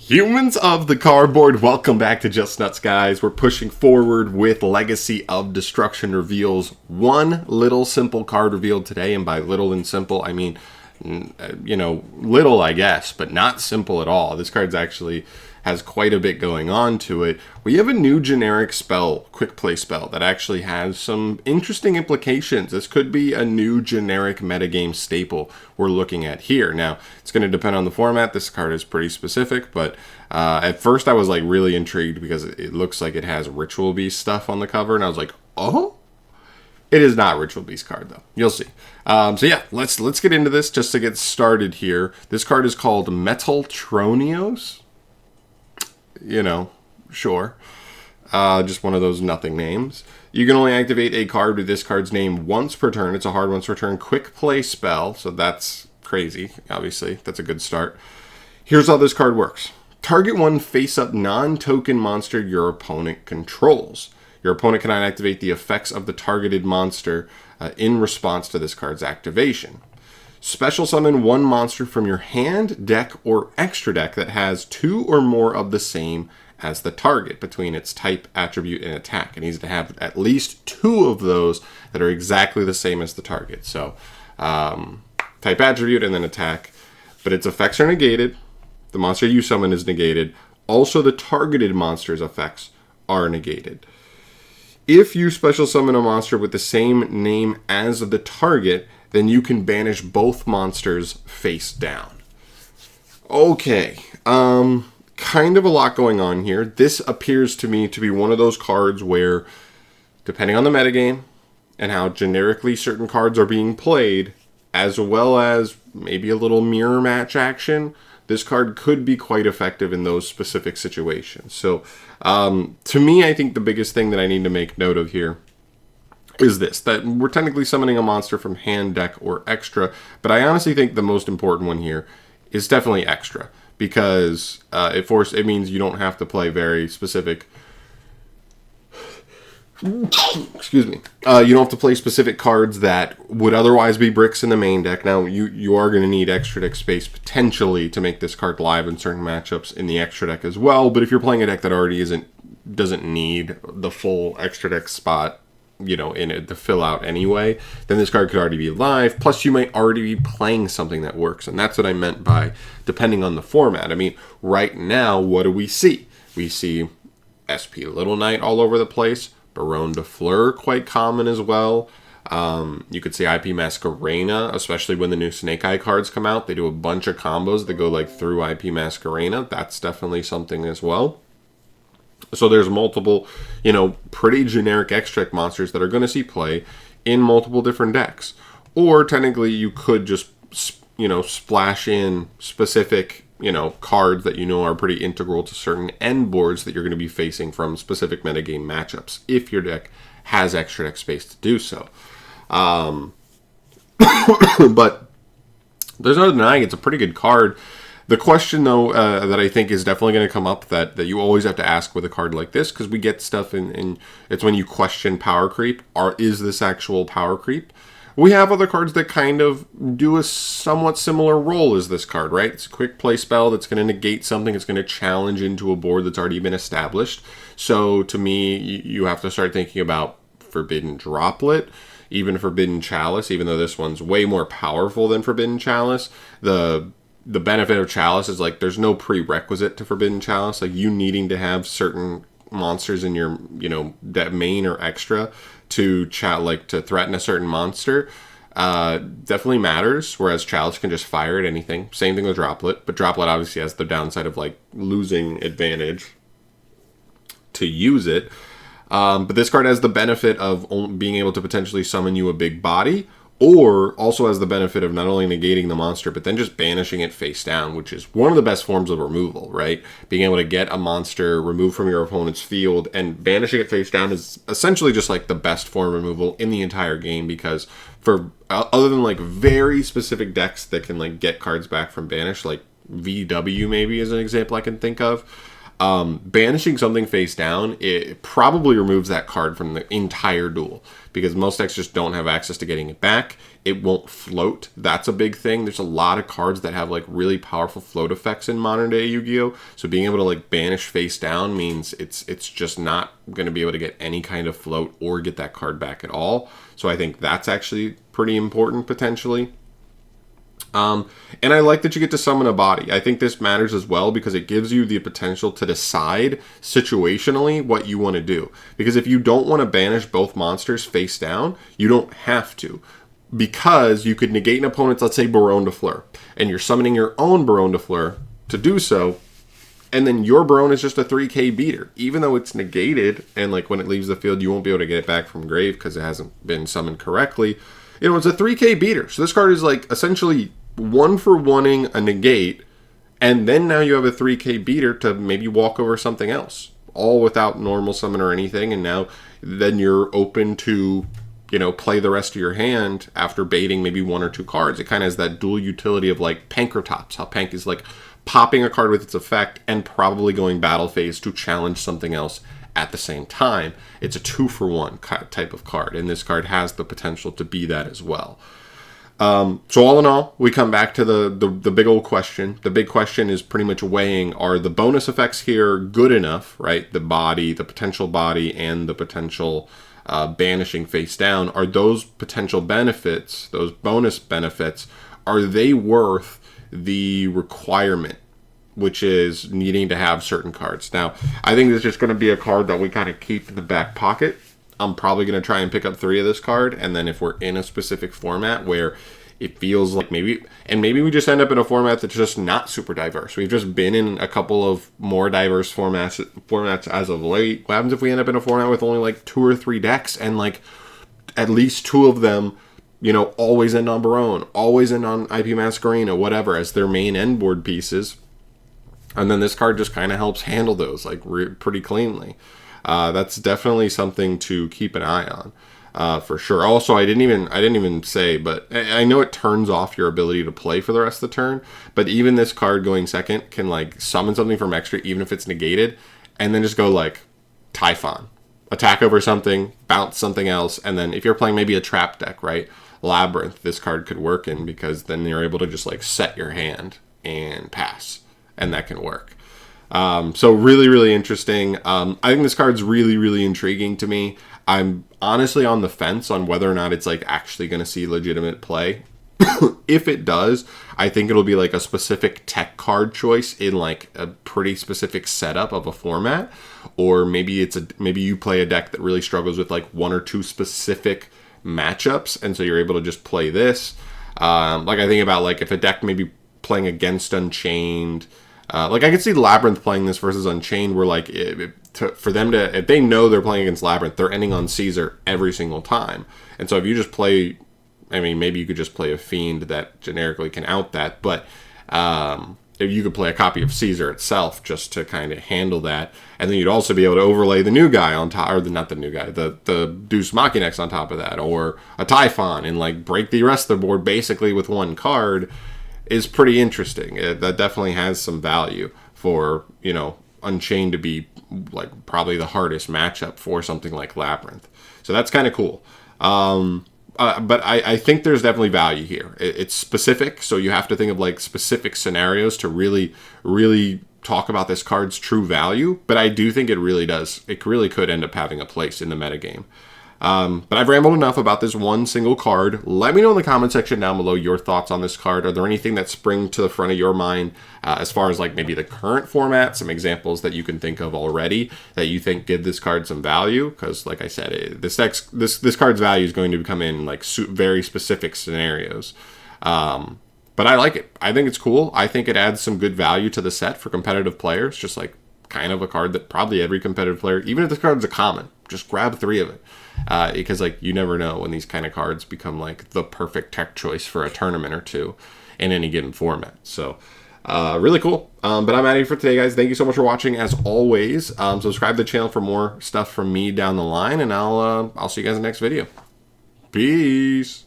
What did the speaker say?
Humans of the cardboard, welcome back to Just Nuts, guys. We're pushing forward with Legacy of Destruction reveals. One little simple card revealed today, and by little and simple, I mean, little, I guess, but not simple at all. This card's actually has quite a bit going on to it. We have a new generic spell, quick play spell, that actually has some interesting implications. This could be a new generic metagame staple we're looking at here. Now, it's going to depend on the format. This card is pretty specific, but at first I was like really intrigued because it looks like it has Ritual Beast stuff on the cover, and I was like, oh? It is not Ritual Beast card, though. You'll see. So yeah, let's get into this just to get started here. This card is called Metaltronios. Sure. Just one of those nothing names. You can only activate a card with this card's name once per turn. It's a hard once per turn quick play spell, so that's crazy, obviously. That's a good start. Here's how this card works. Target one face-up non-token monster your opponent controls. Your opponent cannot activate the effects of the targeted monster in response to this card's activation. Special summon one monster from your hand, deck, or extra deck that has two or more of the same as the target between its type, attribute, and attack. It needs to have at least two of those that are exactly the same as the target. So, type, attribute, and then attack. But its effects are negated. The monster you summon is negated. Also, the targeted monster's effects are negated. If you special summon a monster with the same name as the target, then you can banish both monsters face down. Okay, kind of a lot going on here. This appears to me to be one of those cards where, depending on the metagame and how generically certain cards are being played, as well as maybe a little mirror match action, this card could be quite effective in those specific situations. So, to me, I think the biggest thing that I need to make note of here is this, that we're technically summoning a monster from hand, deck, or extra, but I honestly think the most important one here is definitely extra, because it means you don't have to play very specific excuse me. You don't have to play specific cards that would otherwise be bricks in the main deck. Now, you are going to need extra deck space potentially to make this card live in certain matchups in the extra deck as well, but if you're playing a deck that already doesn't need the full extra deck spot, in it to fill out anyway, then this card could already be live. Plus, you might already be playing something that works, and that's what I meant by depending on the format. I mean, right now, what do we see? We see SP Little Knight all over the place, Baronne de Fleur quite common as well. You could see IP Masquerena, especially when the new Snake Eye cards come out. They do a bunch of combos that go like through IP Masquerena. That's definitely something as well. So there's multiple, pretty generic extract monsters that are going to see play in multiple different decks. Or technically you could just, splash in specific, cards that are pretty integral to certain end boards that you're going to be facing from specific metagame matchups, if your deck has extra deck space to do so. But there's no denying it's a pretty good card. The question, though, that I think is definitely going to come up that you always have to ask with a card like this, because we get stuff in it's when you question power creep. Is this actual power creep? We have other cards that kind of do a somewhat similar role as this card, right? It's a quick play spell that's going to negate something. It's going to challenge into a board that's already been established. So, to me, you have to start thinking about Forbidden Droplet, even Forbidden Chalice, even though this one's way more powerful than Forbidden Chalice. The benefit of Chalice is, like, there's no prerequisite to Forbidden Chalice. Like, you needing to have certain monsters in your, main or extra to threaten a certain monster definitely matters, whereas Chalice can just fire at anything. Same thing with Droplet, but Droplet obviously has the downside of, like, losing advantage to use it. But this card has the benefit of being able to potentially summon you a big body, or also has the benefit of not only negating the monster, but then just banishing it face down, which is one of the best forms of removal, right? Being able to get a monster removed from your opponent's field and banishing it face down is essentially just like the best form of removal in the entire game, because for other than like very specific decks that can like get cards back from banish, like VW maybe is an example I can think of, Banishing something face down, it probably removes that card from the entire duel, because most decks just don't have access to getting it back. It won't float. That's a big thing. There's a lot of cards that have like really powerful float effects in modern day Yu-Gi-Oh! So being able to like banish face down means it's just not going to be able to get any kind of float or get that card back at all. So I think that's actually pretty important potentially. And I like that you get to summon a body. I think this matters as well because it gives you the potential to decide situationally what you want to do. Because if you don't want to banish both monsters face down, you don't have to. Because you could negate an opponent's, let's say, Baronne de Fleur, and you're summoning your own Baronne de Fleur to do so, and then your Baronne is just a 3k beater. Even though it's negated, and like when it leaves the field, you won't be able to get it back from grave because it hasn't been summoned correctly. You know, it's a 3k beater. So this card is like essentially 1-for-1ing a negate, and then now you have a 3k beater to maybe walk over something else, all without normal summon or anything, and now then you're open to, you know, play the rest of your hand after baiting maybe 1 or 2 cards. It kind of has that dual utility of like Pankratops, how Pank is like popping a card with its effect and probably going battle phase to challenge something else at the same time. It's a 2-for-1 type of card, and this card has the potential to be that as well. So all in all, we come back to the big old question. The big question is pretty much weighing, are the bonus effects here good enough, right? The body, the potential body, and the potential banishing face down. Are those potential benefits, those bonus benefits, are they worth the requirement, which is needing to have certain cards? Now, I think this is just going to be a card that we kind of keep in the back pocket. I'm probably going to try and pick up 3 of this card, and then if we're in a specific format where it feels like maybe we just end up in a format that's just not super diverse. We've just been in a couple of more diverse formats as of late. What happens if we end up in a format with only like 2 or 3 decks, and like at least 2 of them, you know, always end on Baronne, always end on IP Masquerena, whatever, as their main end board pieces, and then this card just kind of helps handle those like pretty cleanly. That's definitely something to keep an eye on, for sure. Also, I didn't even say, but I know it turns off your ability to play for the rest of the turn, but even this card going second can like summon something from extra, even if it's negated, and then just go like Typhon, attack over something, bounce something else, and then if you're playing maybe a trap deck, right, Labyrinth, this card could work in, because then you're able to just like set your hand and pass, and that can work. So really, really interesting. I think this card's really, really intriguing to me. I'm honestly on the fence on whether or not it's like actually going to see legitimate play. If it does, I think it'll be like a specific tech card choice in like a pretty specific setup of a format, or maybe maybe you play a deck that really struggles with like 1 or 2 specific matchups, and so you're able to just play this. Like I think about like if a deck maybe playing against Unchained. Like I could see Labyrinth playing this versus Unchained, where like for them to, if they know they're playing against Labyrinth, they're ending on Caesar every single time. And so if you just play, I mean, maybe you could just play a Fiend that generically can out that, but if you could play a copy of Caesar itself just to kind of handle that, and then you'd also be able to overlay the new guy on top, or not the new guy, the Deus Machinex on top of that, or a Typhon, and like break the rest of the board basically with 1 card. Is pretty interesting. That definitely has some value for, you know, Unchained to be like probably the hardest matchup for something like Labyrinth. So that's kind of cool. But I think there's definitely value here. It's specific, so you have to think of like specific scenarios to really, really talk about this card's true value. But I do think it really does. It really could end up having a place in the metagame. But I've rambled enough about this one single card. Let me know in the comment section down below your thoughts on this card. Are there anything that spring to the front of your mind as far as like maybe the current format, some examples that you can think of already that you think give this card some value? Because like I said, this card's value is going to come in like very specific scenarios. But I like it. I think it's cool. I think it adds some good value to the set for competitive players. Just like kind of a card that probably every competitive player, even if this card's a common, just grab 3 of it. Because like you never know when these kind of cards become like the perfect tech choice for a tournament or 2 in any given format. So really cool. But I'm out of here for today, guys. Thank you so much for watching. As always, subscribe to the channel for more stuff from me down the line, and I'll see you guys in the next video. Peace.